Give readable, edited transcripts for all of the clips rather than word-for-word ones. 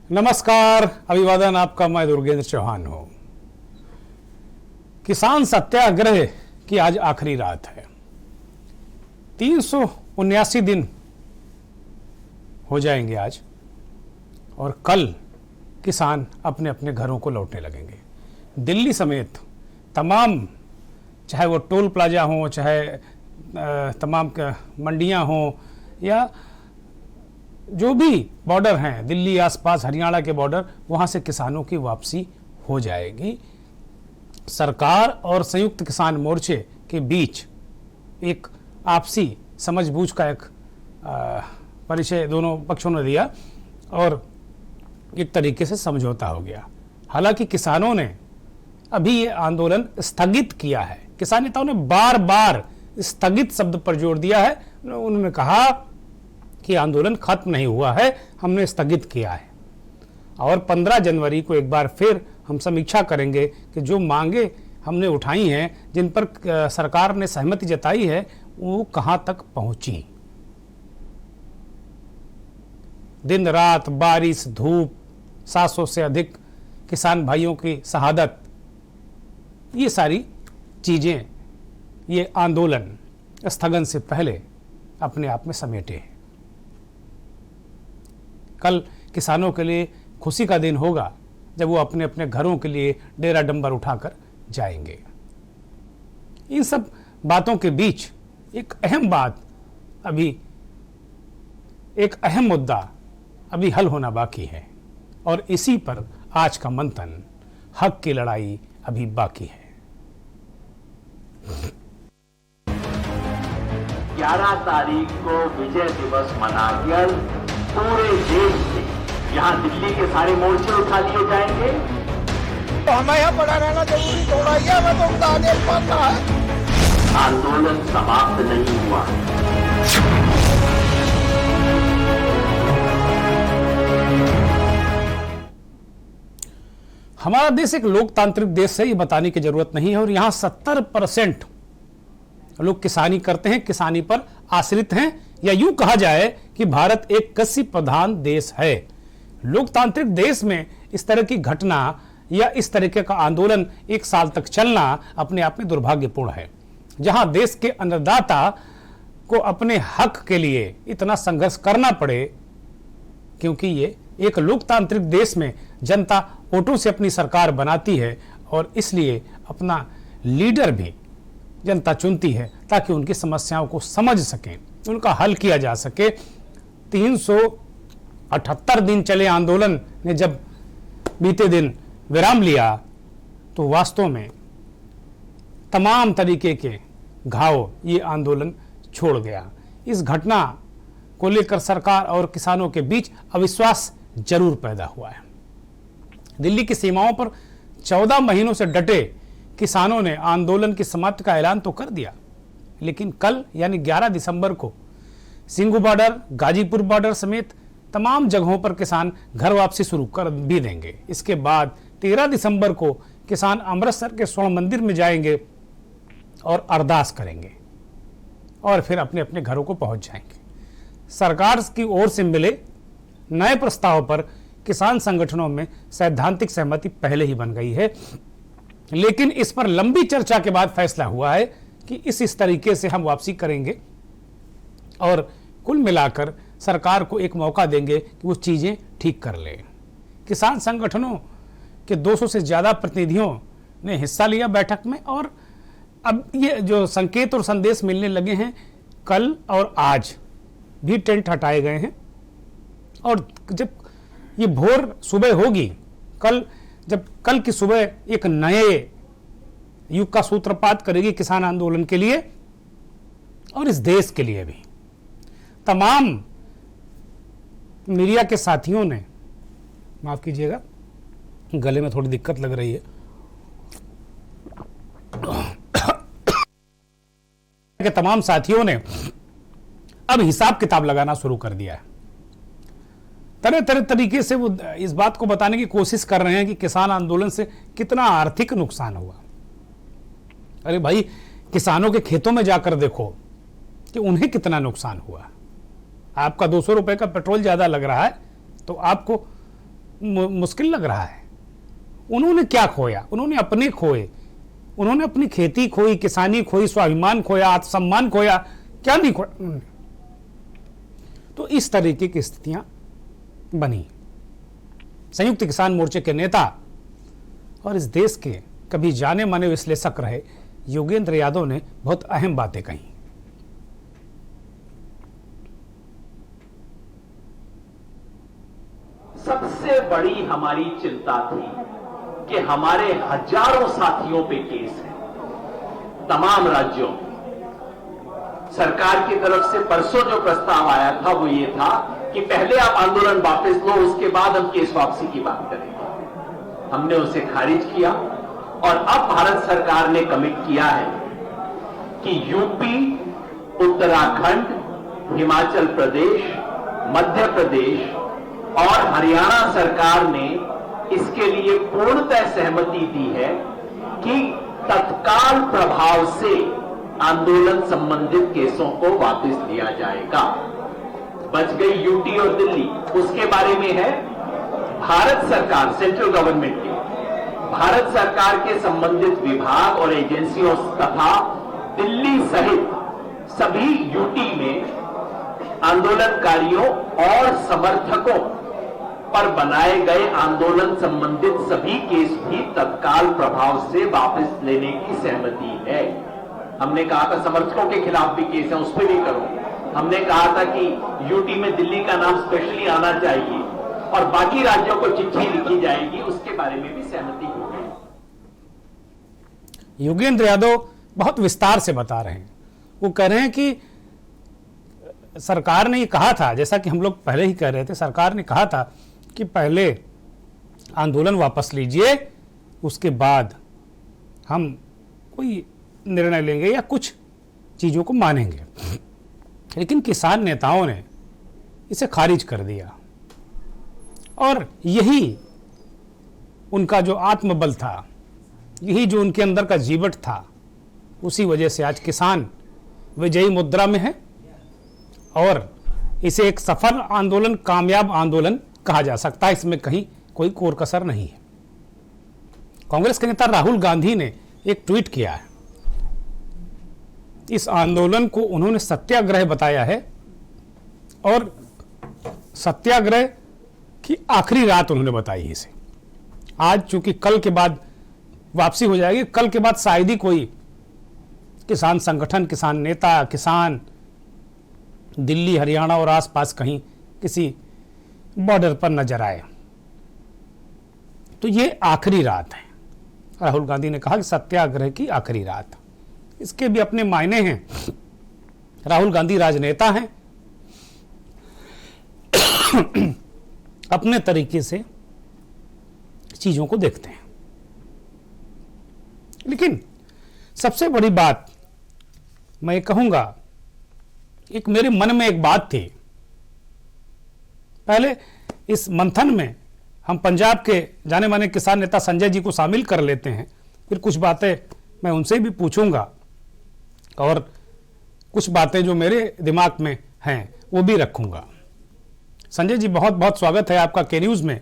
नमस्कार, अभिवादन आपका। मैं दुर्गेंद्र चौहान हूं। किसान सत्याग्रह की आज आखिरी रात है। 379 दिन हो जाएंगे आज, और कल किसान अपने अपने घरों को लौटने लगेंगे। दिल्ली समेत तमाम, चाहे वो टोल प्लाजा हो, चाहे तमाम मंडियां हों, या जो भी बॉर्डर हैं, दिल्ली आसपास हरियाणा के बॉर्डर, वहाँ से किसानों की वापसी हो जाएगी। सरकार और संयुक्त किसान मोर्चे के बीच एक आपसी समझबूझ का एक परिचय दोनों पक्षों ने दिया और एक तरीके से समझौता हो गया। हालांकि किसानों ने अभी ये आंदोलन स्थगित किया है। किसान नेताओं ने बार बार स्थगित शब्द पर जोर दिया है। उन्होंने कहा कि आंदोलन खत्म नहीं हुआ है, हमने स्थगित किया है और 15 जनवरी को एक बार फिर हम समीक्षा करेंगे कि जो मांगे हमने उठाई हैं, जिन पर सरकार ने सहमति जताई है, वो कहां तक पहुंची। दिन रात, बारिश, धूप, 700 से अधिक किसान भाइयों की शहादत, ये सारी चीजें ये आंदोलन स्थगन से पहले अपने आप में समेटे हैं। कल किसानों के लिए खुशी का दिन होगा जब वो अपने अपने घरों के लिए डेरा डंबर उठाकर जाएंगे। इन सब बातों के बीच एक अहम बात अभी, एक अहम मुद्दा अभी हल होना बाकी है, और इसी पर आज का मंथन, हक की लड़ाई अभी बाकी है। 11 तारीख को विजय दिवस मना कर पूरे देश में यहाँ दिल्ली के सारे मोर्चे उठा लिए जाएंगे। तो हमें यहाँ पड़ा रहना जरूरी थोड़ा ही है, हमें तो उनका आदेश मानना है। आंदोलन समाप्त नहीं हुआ। हमारा देश एक लोकतांत्रिक देश है, ये बताने की जरूरत नहीं है, और यहाँ 70% लोग किसानी करते हैं, किसानी पर आश्रित हैं, या यूं कहा जाए कि भारत एक कृषि प्रधान देश है। लोकतांत्रिक देश में इस तरह की घटना या इस तरीके का आंदोलन एक साल तक चलना अपने आप में दुर्भाग्यपूर्ण है। जहां देश के अन्नदाता को अपने हक के लिए इतना संघर्ष करना पड़े, क्योंकि ये एक लोकतांत्रिक देश में जनता वोटों से अपनी सरकार बनाती है, और इसलिए अपना लीडर भी जनता चुनती है ताकि उनकी समस्याओं को समझ सकें, उनका हल किया जा सके। 378 दिन चले आंदोलन ने जब बीते दिन विराम लिया, तो वास्तव में तमाम तरीके के घाव ये आंदोलन छोड़ गया। इस घटना को लेकर सरकार और किसानों के बीच अविश्वास जरूर पैदा हुआ है। दिल्ली की सीमाओं पर 14 महीनों से डटे किसानों ने आंदोलन की समाप्ति का ऐलान तो कर दिया, लेकिन कल यानी 11 दिसंबर को सिंघू बॉर्डर, गाजीपुर बॉर्डर समेत तमाम जगहों पर किसान घर वापसी शुरू कर भी देंगे। इसके बाद 13 दिसंबर को किसान अमृतसर के स्वर्ण मंदिर में जाएंगे और अरदास करेंगे, और फिर अपने अपने घरों को पहुंच जाएंगे। सरकार की ओर से मिले नए प्रस्ताव पर किसान संगठनों में सैद्धांतिक सहमति पहले ही बन गई है, लेकिन इस पर लंबी चर्चा के बाद फैसला हुआ है कि इस तरीके से हम वापसी करेंगे, और कुल मिलाकर सरकार को एक मौका देंगे कि वो चीजें ठीक कर ले। किसान संगठनों के 200 से ज्यादा प्रतिनिधियों ने हिस्सा लिया बैठक में, और अब ये जो संकेत और संदेश मिलने लगे हैं, कल और आज भी टेंट हटाए गए हैं, और जब ये भोर सुबह होगी, जब कल की सुबह एक नए युग का सूत्रपात करेगी किसान आंदोलन के लिए और इस देश के लिए भी। तमाम मीडिया के साथियों ने, माफ कीजिएगा, गले में थोड़ी दिक्कत लग रही है, के तमाम साथियों ने अब हिसाब किताब लगाना शुरू कर दिया है। तरह तरह तरीके से वो इस बात को बताने की कोशिश कर रहे हैं कि किसान आंदोलन से कितना आर्थिक नुकसान हुआ। अरे भाई, किसानों के खेतों में जाकर देखो कि उन्हें कितना नुकसान हुआ। आपका 200 रुपए का पेट्रोल ज्यादा लग रहा है तो आपको मुश्किल लग रहा है। उन्होंने क्या खोया? उन्होंने अपने खोए, उन्होंने अपनी खेती खोई, किसानी खोई, स्वाभिमान खोया, आत्मसम्मान खोया, क्या नहीं खोया उन्होंने। तो इस तरीके की स्थितियां बनी। संयुक्त किसान मोर्चे के नेता और इस देश के कभी जाने माने विश्लेषक रहे योगेंद्र यादव ने बहुत अहम बातें कही। सबसे बड़ी हमारी चिंता थी कि हमारे हजारों साथियों पे केस है तमाम राज्यों में। सरकार की तरफ से परसों जो प्रस्ताव आया था वो ये था कि पहले आप आंदोलन वापस लो, उसके बाद हम केस वापसी की बात करेंगे। हमने उसे खारिज किया और अब भारत सरकार ने कमिट किया है कि यूपी, उत्तराखंड, हिमाचल प्रदेश, मध्य प्रदेश और हरियाणा सरकार ने इसके लिए पूर्णतः सहमति दी है कि तत्काल प्रभाव से आंदोलन संबंधित केसों को वापस लिया जाएगा। बच गई यूटी और दिल्ली, उसके बारे में है भारत सरकार, सेंट्रल गवर्नमेंट के, भारत सरकार के संबंधित विभाग और एजेंसियों तथा दिल्ली सहित सभी यूटी में आंदोलनकारियों और समर्थकों पर बनाए गए आंदोलन संबंधित सभी केस भी तत्काल प्रभाव से वापस लेने की सहमति है। हमने कहा था समर्थकों के खिलाफ भी केस है, उस पर भी करो। हमने कहा था कि यूटी में दिल्ली का नाम स्पेशली आना चाहिए और बाकी राज्यों को चिट्ठी लिखी जाएगी, उसके बारे में भी सहमति हो गई। योगेंद्र यादव बहुत विस्तार से बता रहे हैं। वो कह रहे हैं कि सरकार ने ये कहा था, जैसा कि हम लोग पहले ही कह रहे थे, सरकार ने कहा था कि पहले आंदोलन वापस लीजिए, उसके बाद हम कोई निर्णय लेंगे या कुछ चीज़ों को मानेंगे। लेकिन किसान नेताओं ने इसे खारिज कर दिया और यही उनका जो आत्मबल था, यही जो उनके अंदर का जीवट था, उसी वजह से आज किसान विजयी मुद्रा में है और इसे एक सफल आंदोलन, कामयाब आंदोलन कहा जा सकता है। इसमें कहीं कोई कोर कसर नहीं है। कांग्रेस के नेता राहुल गांधी ने एक ट्वीट किया है। इस आंदोलन को उन्होंने सत्याग्रह बताया है और सत्याग्रह की आखिरी रात उन्होंने बताई इसे। आज चूंकि कल के बाद वापसी हो जाएगी, कल के बाद शायद ही कोई किसान संगठन, किसान नेता, किसान दिल्ली, हरियाणा और आसपास कहीं किसी बॉर्डर पर नजर आए। तो ये आखिरी रात है। राहुल गांधी ने कहा कि सत्याग्रह की आखिरी रात। इसके भी अपने मायने हैं। राहुल गांधी राजनेता हैं, अपने तरीके से चीजों को देखते हैं। लेकिन सबसे बड़ी बात मैं कहूंगा, एक मेरे मन में एक बात थी। पहले इस मंथन में हम पंजाब के जाने माने किसान नेता संजय जी को शामिल कर लेते हैं, फिर कुछ बातें मैं उनसे भी पूछूंगा और कुछ बातें जो मेरे दिमाग में हैं वो भी रखूंगा। संजय जी, बहुत बहुत स्वागत है आपका के न्यूज़ में।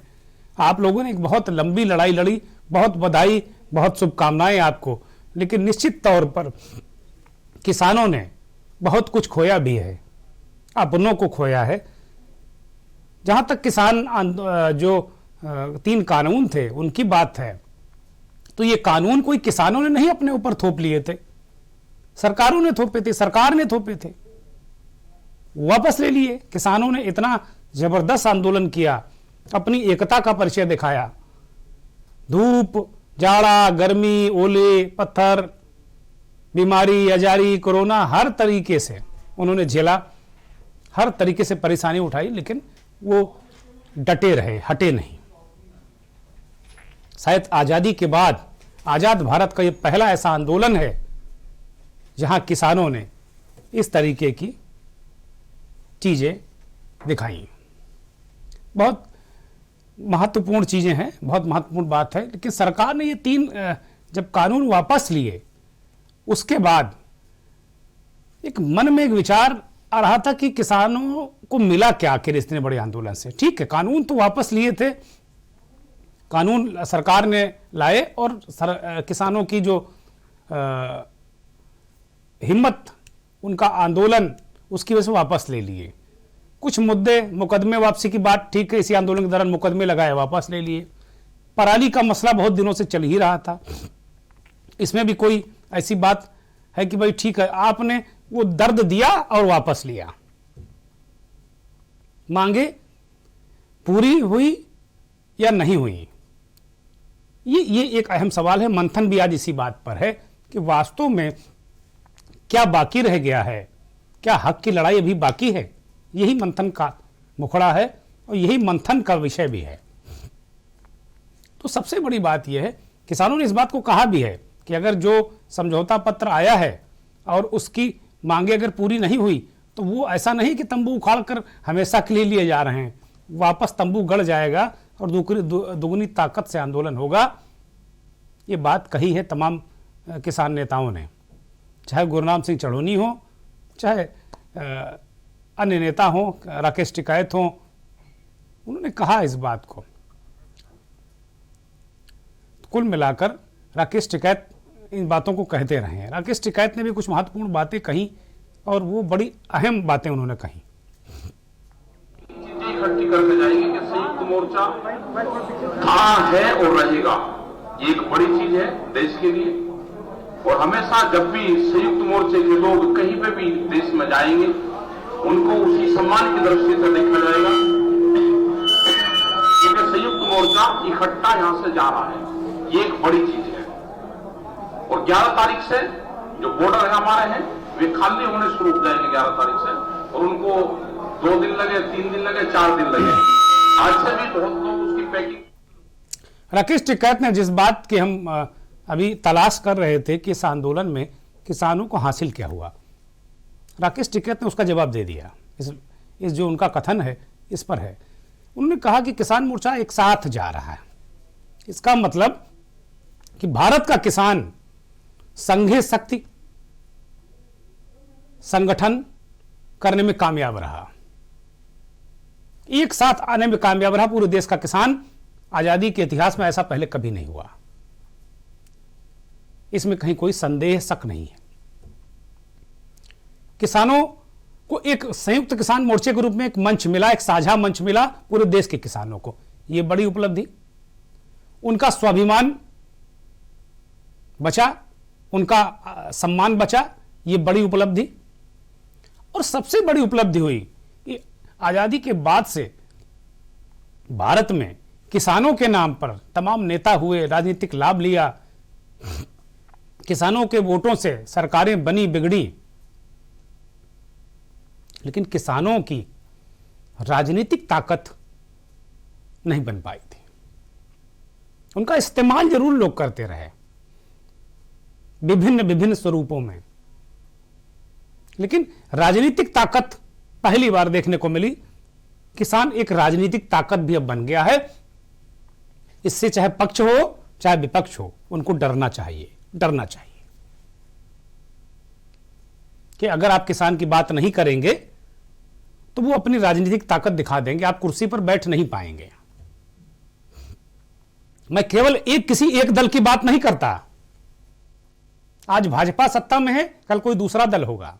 आप लोगों ने एक बहुत लंबी लड़ाई लड़ी, बहुत बधाई, बहुत शुभकामनाएं आपको। लेकिन निश्चित तौर पर किसानों ने बहुत कुछ खोया भी है, अपनों को खोया है। जहां तक किसान जो 3 कानून थे उनकी बात है, तो ये कानून कोई किसानों ने नहीं अपने ऊपर थोप लिए थे, सरकारों ने थोपे थे, सरकार ने थोपे थे, वापस ले लिए। किसानों ने इतना जबरदस्त आंदोलन किया, अपनी एकता का परिचय दिखाया। धूप, जाड़ा, गर्मी, ओले, पत्थर, बीमारी, अजारी, कोरोना, हर तरीके से उन्होंने झेला, हर तरीके से परेशानी उठाई, लेकिन वो डटे रहे, हटे नहीं। शायद आजादी के बाद आजाद भारत का ये पहला ऐसा आंदोलन है जहां किसानों ने इस तरीके की चीजें दिखाई। बहुत महत्वपूर्ण चीजें हैं, बहुत महत्वपूर्ण बात है। लेकिन सरकार ने ये 3 जब कानून वापस लिए, उसके बाद एक मन में एक विचार आ रहा था कि किसानों को मिला क्या आखिर इतने बड़े आंदोलन से। ठीक है, कानून तो वापस लिए थे, कानून सरकार ने लाए और किसानों की जो हिम्मत, उनका आंदोलन, उसकी वजह से वापस ले लिए। कुछ मुद्दे, मुकदमे वापसी की बात ठीक है, इसी आंदोलन के दौरान मुकदमे लगाए, वापस ले लिए। पराली का मसला बहुत दिनों से चल ही रहा था, इसमें भी कोई ऐसी बात है कि भाई ठीक है, आपने वो दर्द दिया और वापस लिया। मांगे पूरी हुई या नहीं हुई, ये एक अहम सवाल है। मंथन भी आज इसी बात पर है कि वास्तव में क्या बाकी रह गया है, क्या हक की लड़ाई अभी बाकी है। यही मंथन का मुखड़ा है और यही मंथन का विषय भी है। तो सबसे बड़ी बात यह है, किसानों ने इस बात को कहा भी है कि अगर जो समझौता पत्र आया है और उसकी मांगे अगर पूरी नहीं हुई तो वो ऐसा नहीं कि तंबू उखाड़ कर हमेशा के लिए जा रहे हैं, वापस तंबू गड़ जाएगा और दुगनी ताकत से आंदोलन होगा। ये बात कही है तमाम किसान नेताओं ने, चाहे गुरनाम सिंह चढ़ोनी हो, चाहे अन्य नेता हो, राकेश टिकैत हो, उन्होंने कहा इस बात को। कुल मिलाकर राकेश टिकैत इन बातों को कहते रहे हैं। राकेश टिकैत ने भी कुछ महत्वपूर्ण बातें कही और वो बड़ी अहम बातें उन्होंने कही। चीजें इकट्ठी करके जाएंगे कि संयुक्त मोर्चा था, है और रहेगा। ये एक बड़ी चीज है देश के लिए, और हमेशा जब भी संयुक्त मोर्चे के लोग कहीं पे भी देश में जाएंगे, उनको उसी सम्मान की दृष्टि से देखा जाएगा, क्योंकि संयुक्त मोर्चा इकट्ठा यहां से जा रहा है। ये एक बड़ी चीज है। और 11 तारीख से जो बॉर्डर है हमारे हैं, वे खाली होने शुरू हो जाएंगे 11 तारीख से, और उनको 2 दिन लगे, 3 दिन लगे, 4 दिन लगे। आज से भी बहुत लोग उसकी पैकिंग। राकेश टिकैत ने जिस बात की हम अभी तलाश कर रहे थे कि इस आंदोलन में किसानों को हासिल क्या हुआ, राकेश टिकैत ने उसका जवाब दे दिया। इस जो उनका कथन है इस पर है। उन्होंने कहा कि किसान मोर्चा एक साथ जा रहा है। इसका मतलब कि भारत का किसान संघीय शक्ति संगठन करने में कामयाब रहा, एक साथ आने में कामयाब रहा। पूरे देश का किसान, आजादी के इतिहास में ऐसा पहले कभी नहीं हुआ, इसमें कहीं कोई संदेह शक नहीं है। किसानों को एक संयुक्त किसान मोर्चे के रूप में एक मंच मिला, एक साझा मंच मिला पूरे देश के किसानों को। यह बड़ी उपलब्धि, उनका स्वाभिमान बचा, उनका सम्मान बचा, यह बड़ी उपलब्धि। और सबसे बड़ी उपलब्धि हुई कि आजादी के बाद से भारत में किसानों के नाम पर तमाम नेता हुए, राजनीतिक लाभ लिया, किसानों के वोटों से सरकारें बनी बिगड़ी, लेकिन किसानों की राजनीतिक ताकत नहीं बन पाई थी। उनका इस्तेमाल जरूर लोग करते रहे विभिन्न विभिन्न स्वरूपों में, लेकिन राजनीतिक ताकत पहली बार देखने को मिली। किसान एक राजनीतिक ताकत भी अब बन गया है। इससे चाहे पक्ष हो चाहे विपक्ष हो, उनको डरना चाहिए कि अगर आप किसान की बात नहीं करेंगे तो वो अपनी राजनीतिक ताकत दिखा देंगे, आप कुर्सी पर बैठ नहीं पाएंगे। मैं केवल किसी एक दल की बात नहीं करता। आज भाजपा सत्ता में है, कल कोई दूसरा दल होगा,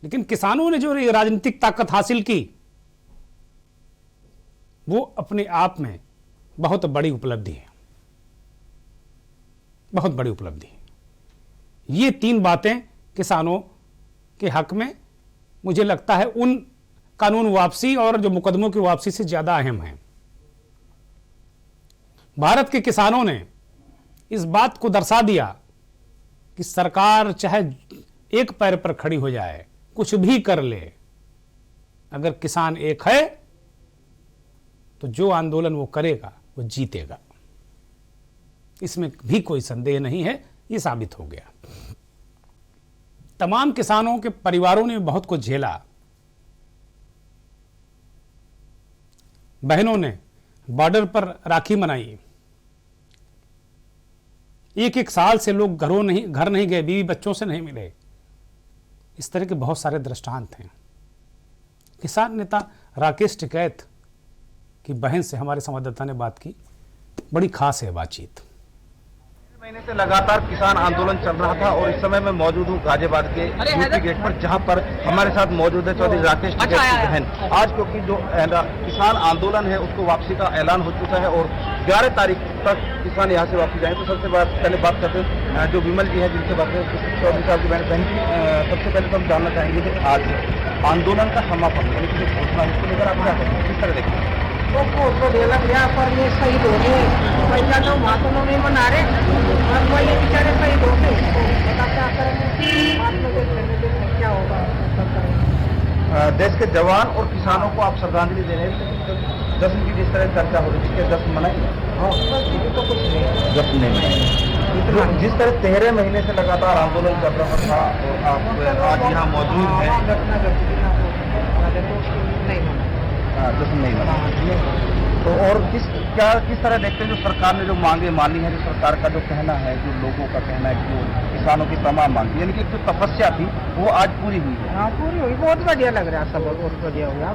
लेकिन किसानों ने जो राजनीतिक ताकत हासिल की वो अपने आप में बहुत बड़ी उपलब्धि है, बहुत बड़ी उपलब्धि है। ये 3 बातें किसानों के हक में मुझे लगता है उन कानून वापसी और जो मुकदमों की वापसी से ज्यादा अहम है। भारत के किसानों ने इस बात को दर्शा दिया कि सरकार चाहे एक पैर पर खड़ी हो जाए, कुछ भी कर ले, अगर किसान एक है तो जो आंदोलन वो करेगा वो जीतेगा। इसमें भी कोई संदेह नहीं है, ये साबित हो गया। तमाम किसानों के परिवारों ने बहुत कुछ झेला। बहनों ने बॉर्डर पर राखी मनाई, एक साल से लोग घर नहीं गए, बीवी बच्चों से नहीं मिले। इस तरह के बहुत सारे दृष्टांत हैं। किसान नेता राकेश टिकैत कि बहन से हमारे संवाददाता ने बात की। बड़ी खास है बातचीत। महीने से लगातार किसान आंदोलन चल रहा था और इस समय मैं मौजूद हूँ गाजियाबाद के यूपी गेट पर, जहाँ पर हमारे साथ मौजूद है चौधरी राकेश टिकैत की बहन। आज क्योंकि जो किसान आंदोलन है उसको वापसी का ऐलान हो चुका है और 11 तारीख तक किसान यहाँ से वापस जाएंगे। तो सबसे पहले बात करते हैं जो विमल जी है जिनसे बात करें, चौधरी साहब की बहन जी। सबसे पहले तो हम जानना चाहेंगे कि आज आंदोलन का समापन यानी कि घोषणा उसको लेकर आप क्या करेंगे, किस तरह देखते हैं? तो देना गया पर ये शहीद हो गए, पैसा तो महात्मा नहीं बना रहे और कोई ये बेचारे शहीद हो गए, बता क्या करेंगे, क्या होगा। देश के जवान और किसानों को आप श्रद्धांजलि दे रहे हैं, जश्न की जिस तरह चर्चा हो रही है, जश्न मनाएंगे? तो कुछ नहीं, जश्न नहीं मनाएंगे। जिस तरह 13 महीने से लगातार आंदोलन चल रहा था और आप आज यहाँ मौजूद हैं, नहीं होना जश्न नहीं मना। तो और किस तरह देखते हैं जो सरकार ने जो मांगे मानी है, जो सरकार का जो कहना है, जो लोगों का कहना है कि जो किसानों की तमाम मांग यानी कि जो तपस्या थी वो आज पूरी हुई है? हाँ पूरी हुई, बहुत बढ़िया लग रहा है, सब बहुत बढ़िया हुआ,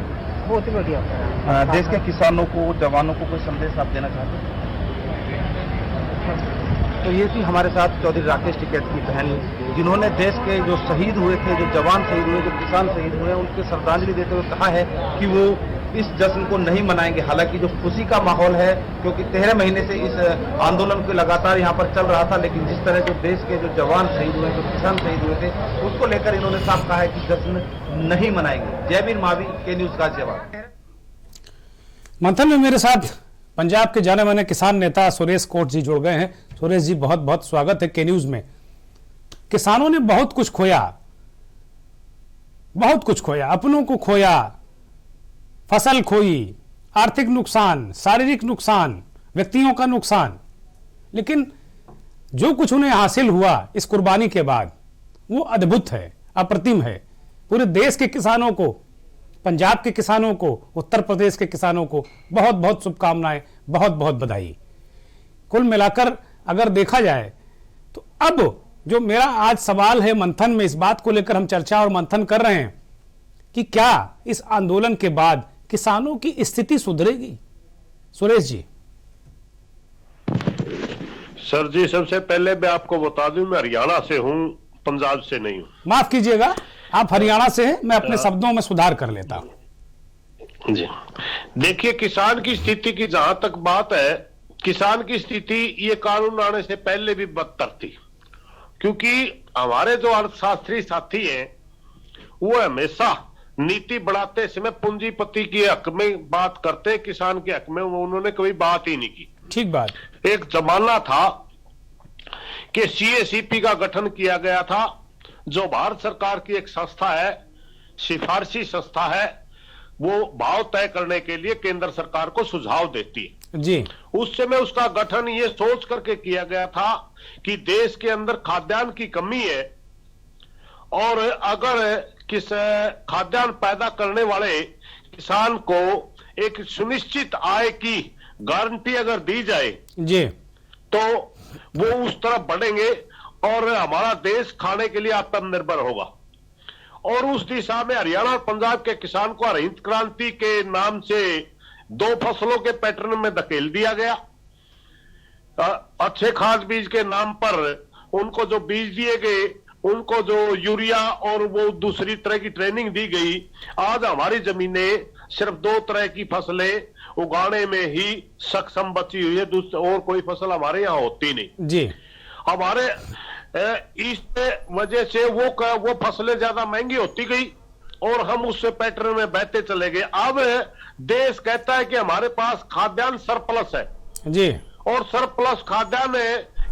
बहुत ही बढ़िया हो रहा है। देश के किसानों को, जवानों को कोई संदेश आप देना चाहते हैं? तो ये थी हमारे साथ चौधरी राकेश टिकैत की बहन, जिन्होंने देश के जो शहीद हुए थे, जो जवान शहीद हुए, जो किसान शहीद हुए, उनके श्रद्धांजलि देते हुए कहा है कि वो इस जश्न को नहीं मनाएंगे। हालांकि जो खुशी का माहौल है, क्योंकि 13 महीने से इस आंदोलन को लगातार यहाँ पर चल रहा था, लेकिन जिस तरह जो देश के जो जवान शहीद हुए, जो किसान शहीद हुए थे, उसको लेकर इन्होंने साफ कहा है कि जश्न नहीं मनाएंगे। जय वीर महावीर, के न्यूज गाजियाबाद। मंथन में मेरे साथ पंजाब के जाने माने किसान नेता सुरेश कोट जी जुड़ गए हैं। सुरेश जी, बहुत बहुत स्वागत है के न्यूज में। किसानों ने बहुत कुछ खोया, बहुत कुछ खोया, अपनों को खोया, फसल खोई, आर्थिक नुकसान, शारीरिक नुकसान, व्यक्तियों का नुकसान, लेकिन जो कुछ उन्हें हासिल हुआ इस कुर्बानी के बाद वो अद्भुत है, अप्रतिम है। पूरे देश के किसानों को, पंजाब के किसानों को, उत्तर प्रदेश के किसानों को बहुत बहुत शुभकामनाएं, बहुत बहुत बधाई। कुल मिलाकर अगर देखा जाए तो अब जो मेरा आज सवाल है मंथन में, इस बात को लेकर हम चर्चा और मंथन कर रहे हैं कि क्या इस आंदोलन के बाद किसानों की स्थिति सुधरेगी? सुरेश जी। सर जी, सबसे पहले मैं आपको बता दूं, मैं हरियाणा से हूं, पंजाब से नहीं हूं। माफ कीजिएगा, आप हरियाणा से हैं, मैं अपने शब्दों में सुधार कर लेता हूं जी। देखिए, किसान की स्थिति की जहां तक बात है, किसान की स्थिति ये कानून आने से पहले भी बदतर थी, क्योंकि हमारे जो अर्थशास्त्री साथी हैं वो हमेशा नीति बढ़ाते समय पूंजीपति के हक में बात करते हैं, किसान के हक में वो उन्होंने कभी बात ही नहीं की। ठीक बात। एक जमाना था कि सीएसीपी का गठन किया गया था, जो भारत सरकार की एक संस्था है, सिफारशी संस्था है, वो भाव तय करने के लिए केंद्र सरकार को सुझाव देती है जी। उस समय उसका गठन ये सोच करके किया गया था कि देश के अंदर खाद्यान्न की कमी है और अगर किस खाद्यान्न पैदा करने वाले किसान को एक सुनिश्चित आय की गारंटी अगर दी जाए जी, तो वो उस तरफ बढ़ेंगे और हमारा देश खाने के लिए आत्मनिर्भर होगा। और उस दिशा में हरियाणा और पंजाब के किसान को हरित क्रांति के नाम से 2 फसलों के पैटर्न में धकेल दिया गया। अच्छे खाद बीज के नाम पर उनको जो बीज दिए गए, उनको जो यूरिया और वो दूसरी तरह की ट्रेनिंग दी गई। आज हमारी जमीनें सिर्फ 2 तरह की फसलें उगाने में ही सक्षम बची हुई है, और कोई फसल हमारे यहाँ होती नहीं जी। हमारे इस वजह से वो फसलें ज्यादा महंगी होती गई और हम उससे पैटर्न में बहते चले गए। अब देश कहता है कि हमारे पास खाद्यान्न सरप्लस है जी, और सरप्लस खाद्यान्न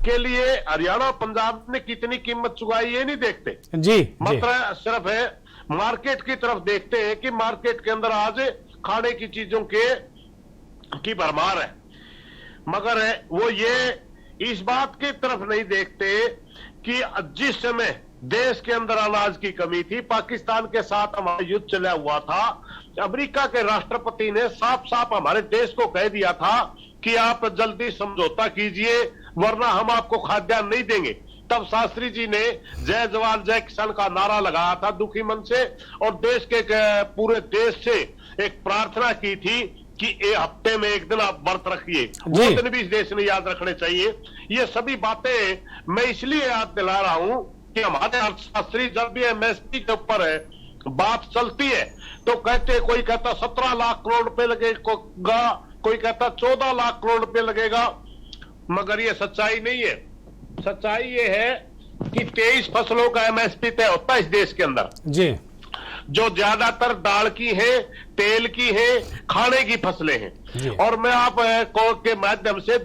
के लिए हरियाणा पंजाब ने कितनी कीमत चुकाई ये नहीं देखते जी, मतलब सिर्फ है मार्केट की तरफ देखते हैं कि मार्केट के अंदर आज खाने की चीजों की भरमार है, मगर वो ये इस बात की तरफ नहीं देखते कि जिस समय देश के अंदर अनाज की कमी थी, पाकिस्तान के साथ हमारा युद्ध चला हुआ था, अमेरिका के राष्ट्रपति ने साफ साफ हमारे देश को कह दिया था कि आप जल्दी समझौता कीजिए वरना हम आपको खाद्यान्न नहीं देंगे। तब शास्त्री जी ने जय जवान जय किसान का नारा लगाया था दुखी मन से, और देश के पूरे देश से एक प्रार्थना की थी कि एक हफ्ते में एक दिन आप व्रत रखिए, वो दिन भी इस देश ने याद रखने चाहिए। ये सभी बातें मैं इसलिए याद दिला रहा हूं कि हमारे अर्थशास्त्री जब भी एमएसपी के ऊपर बात चलती है तो कहते, कोई कहता 17 लाख करोड़ रुपए लगेगा, कोई कहता 14 लाख करोड़ रुपए लगेगा, मगर ये सच्चाई नहीं है। सच्चाई ये है कि 23 फसलों का एमएसपी तय होता है इस देश के अंदर जी, जो ज्यादातर दाल की है, तेल की है, खाने की फसलें हैं। और मैं आप के माध्यम से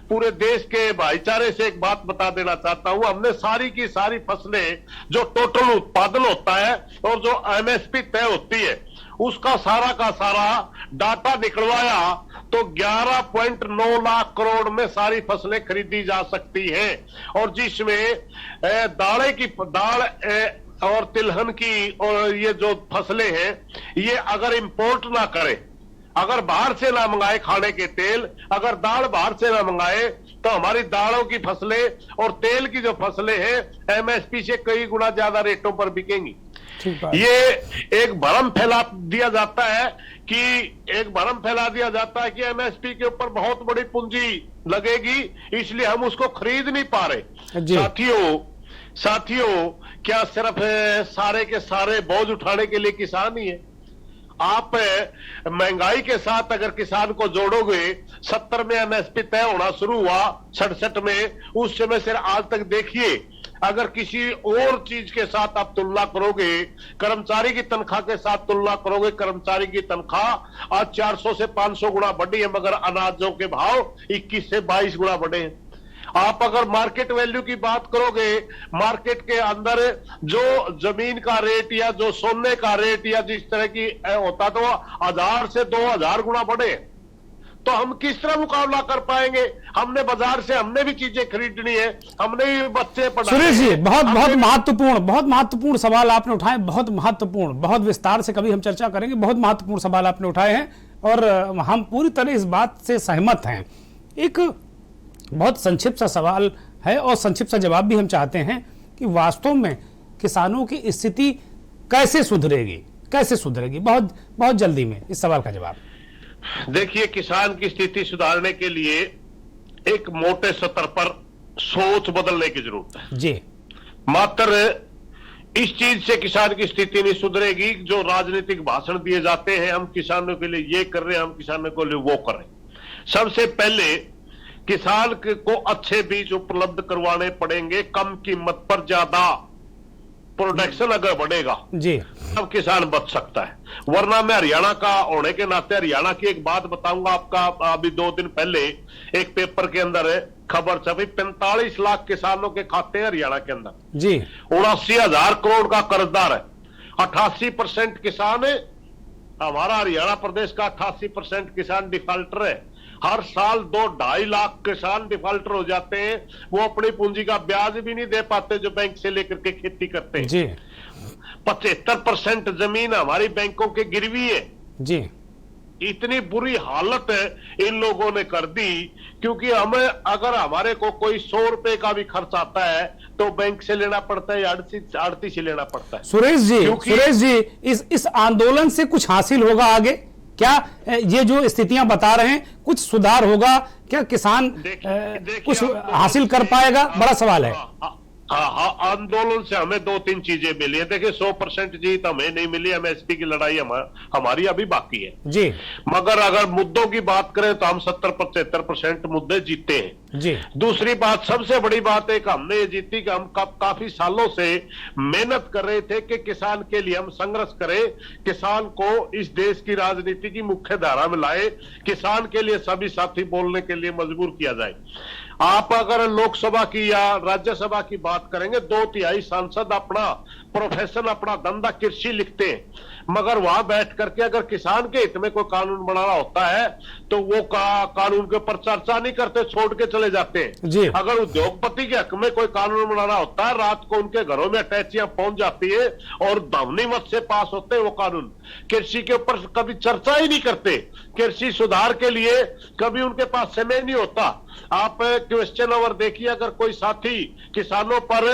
पूरे देश के भाईचारे से एक बात बता देना चाहता हूं, हमने सारी की सारी फसलें जो टोटल उत्पादन होता है और जो एमएसपी तय होती है उसका सारा का सारा डाटा निकलवाया तो 11.9 लाख करोड़ में सारी फसलें खरीदी जा सकती हैं। और जिसमें दाल और तिलहन की और ये जो फसलें हैं, ये अगर इंपोर्ट ना करें, अगर बाहर से ना मंगाए खाने के तेल, अगर दाल बाहर से ना मंगाए, तो हमारी दालों की फसलें और तेल की जो फसलें हैं एमएसपी से कई गुना ज्यादा रेटों पर बिकेंगी। ये एक भ्रम फैला दिया जाता है कि एमएसपी के ऊपर बहुत बड़ी पूंजी लगेगी, इसलिए हम उसको खरीद नहीं पा रहे। साथियों, क्या सिर्फ सारे के सारे बोझ उठाने के लिए किसान ही है? आप महंगाई के साथ अगर किसान को जोड़ोगे, 70 में एमएसपी तय होना शुरू हुआ, 67 में, उस समय से आज तक देखिए, अगर किसी और चीज के साथ आप तुलना करोगे, कर्मचारी की तनख्वाह के साथ तुलना करोगे, कर्मचारी की तनख्वाह आज 400 से 500 गुना बढ़ी है, मगर अनाजों के भाव 21 से 22 गुना बढ़े हैं। आप अगर मार्केट वैल्यू की बात करोगे, मार्केट के अंदर जो जमीन का रेट या जो सोने का रेट या जिस तरह की होता तो 1000 से 2000 गुना बढ़े, तो हम किस तरह मुकाबला कर पाएंगे? हमने बाजार से हमने भी चीजें खरीदनी है, हमने भी बच्चे पढ़ाने। सुरेश जी, बहुत महत्वपूर्ण सवाल आपने उठाए, बहुत महत्वपूर्ण, बहुत विस्तार से कभी हम चर्चा करेंगे। बहुत महत्वपूर्ण सवाल आपने उठाए हैं और हम पूरी तरह इस बात से सहमत हैं। एक बहुत संक्षिप्त सा सवाल है और संक्षिप्त सा जवाब भी हम चाहते हैं कि वास्तव में किसानों की स्थिति कैसे सुधरेगी? बहुत जल्दी में इस सवाल का जवाब। देखिए, किसान की स्थिति सुधारने के लिए एक मोटे स्तर पर सोच बदलने की जरूरत है जी। मात्र इस चीज से किसान की स्थिति नहीं सुधरेगी जो राजनीतिक भाषण दिए जाते हैं, हम किसानों के लिए ये कर रहे हैं, हम किसानों के लिए वो कर रहे हैं। सबसे पहले किसान को अच्छे बीज उपलब्ध करवाने पड़ेंगे, कम कीमत पर ज्यादा प्रोडक्शन अगर बढ़ेगा जी, तब किसान बच सकता है। वरना मैं हरियाणा का होने के नाते हरियाणा की एक बात बताऊंगा आपका। अभी 2 दिन पहले एक पेपर के अंदर खबर छपी, 45 लाख किसानों के खाते हैं हरियाणा के अंदर जी, 79,000 करोड़ का कर्जदार है। 88% किसान है हमारा हरियाणा प्रदेश का, 88% किसान डिफॉल्टर है। हर साल 2-2.5 लाख किसान डिफॉल्टर हो जाते हैं, वो अपनी पूंजी का ब्याज भी नहीं दे पाते जो बैंक से लेकर के खेती करते हैं जी। 75% जमीन हमारी बैंकों के गिरवी है जी। इतनी बुरी हालत है इन लोगों ने कर दी, क्योंकि हमें अगर हमारे को कोई 100 रुपए का भी खर्च आता है तो बैंक से लेना पड़ता है, आड़ती से लेना पड़ता है। सुरेश जी, इस आंदोलन से कुछ हासिल होगा आगे? क्या ये जो स्थितियां बता रहे हैं कुछ सुधार होगा? क्या किसान कुछ हासिल कर पाएगा? बड़ा सवाल है। आंदोलन से हमें 2-3 चीजें मिली है। देखिए, 100% जीत हमें नहीं मिली, एमएसपी की लड़ाई हमारी अभी बाकी है जी। मगर अगर मुद्दों की बात करें तो हम 70-75% मुद्दे जीते हैं जी। दूसरी बात, सबसे बड़ी बात है कि हमने ये जीती कि हम काफी सालों से मेहनत कर रहे थे कि किसान के लिए हम संघर्ष करें, किसान को इस देश की राजनीति की मुख्य धारा में लाए, किसान के लिए सभी साथी बोलने के लिए मजबूर किया जाए। आप अगर लोकसभा की या राज्यसभा की बात करेंगे, 2/3 सांसद अपना प्रोफेशन, अपना धंधा कृषि लिखते हैं, मगर वहां बैठ करके अगर किसान के हित में कोई कानून बनाना होता है तो वो कानून के ऊपर चर्चा नहीं करते, छोड़ के चले जाते हैं। अगर उद्योगपति के हक में कोई कानून बनाना होता है, रात को उनके घरों में अटैचियां पहुंच जाती है और ध्वनिमत से पास होते हैं वो कानून। कृषि के ऊपर कभी चर्चा ही नहीं करते, कृषि सुधार के लिए कभी उनके पास समय नहीं होता। आप क्वेश्चन ओवर देखिए, अगर कोई साथी किसानों पर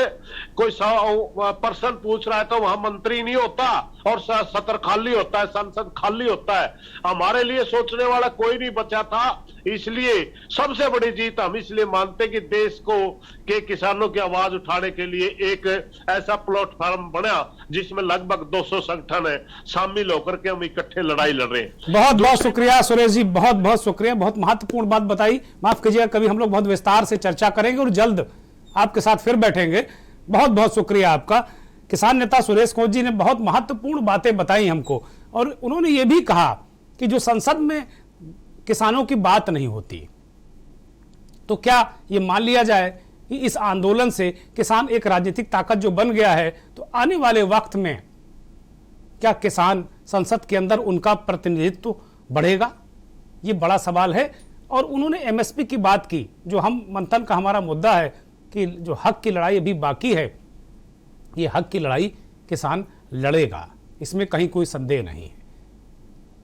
कोई पर्सन पूछ रहा है तो वहां मंत्री नहीं होता और सत्र खाली होता है, संसद खाली होता है। हमारे लिए सोचने वाला कोई नहीं बचा था, इसलिए सबसे बड़ी जीत हम इसलिए मानते कि देश को के किसानों की आवाज उठाने के लिए एक ऐसा प्लेटफॉर्म बना जिसमें लगभग 200 संगठन है शामिल होकर के हम इकट्ठे लड़ाई लड़ रहे हैं। बहुत बहुत शुक्रिया सुरेश जी, बहुत बहुत शुक्रिया, बहुत महत्वपूर्ण बात बताई। माफ कीजिएगा, कभी हम लोग बहुत विस्तार से चर्चा करेंगे और जल्द आपके साथ फिर बैठेंगे। बहुत बहुत शुक्रिया आपका। किसान नेता सुरेश खोत जी ने बहुत महत्वपूर्ण बातें बताई हमको, और उन्होंने ये भी कहा कि जो संसद में किसानों की बात नहीं होती, तो क्या ये मान लिया जाए कि इस आंदोलन से किसान एक राजनीतिक ताकत जो बन गया है, तो आने वाले वक्त में क्या किसान संसद के अंदर उनका प्रतिनिधित्व बढ़ेगा? ये बड़ा सवाल है। और उन्होंने एमएसपी की बात की, जो हम मंथन का हमारा मुद्दा है कि जो हक की लड़ाई अभी बाकी है, ये हक की लड़ाई किसान लड़ेगा, इसमें कहीं कोई संदेह नहीं है।